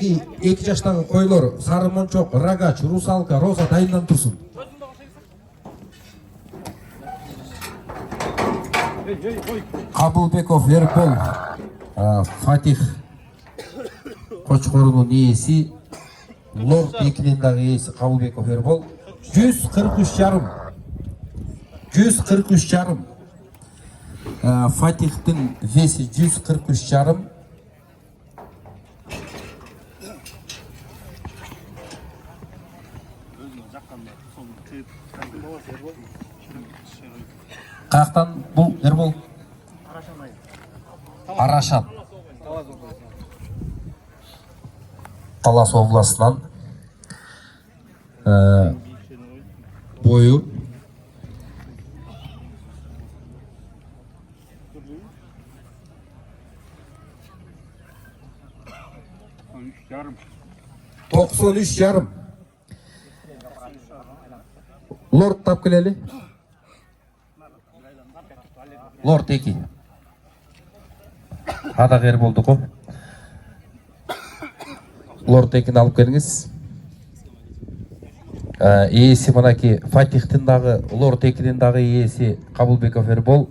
2 жаштагы койлор Сары Мончок, Рогач, Русалка, Роза дайындан турсун. Кабылбеков Ербол, Фатих Кочкорунун ээси, Лорд 2-нин дагы ээси Кабылбеков Ербол 143,5. Фатихтин веси 143,5. Каяктан бул Ербол? Арашан. Талас областынан. Бою 93,5. Лорд тап келели? Лорд 2. Ада кер болду го. Лорд 2-ни алып келиңиз. Ээси мынаки Фатихтин дагы, Лорд 2-нин дагы ээси Кабылбеков Ербол.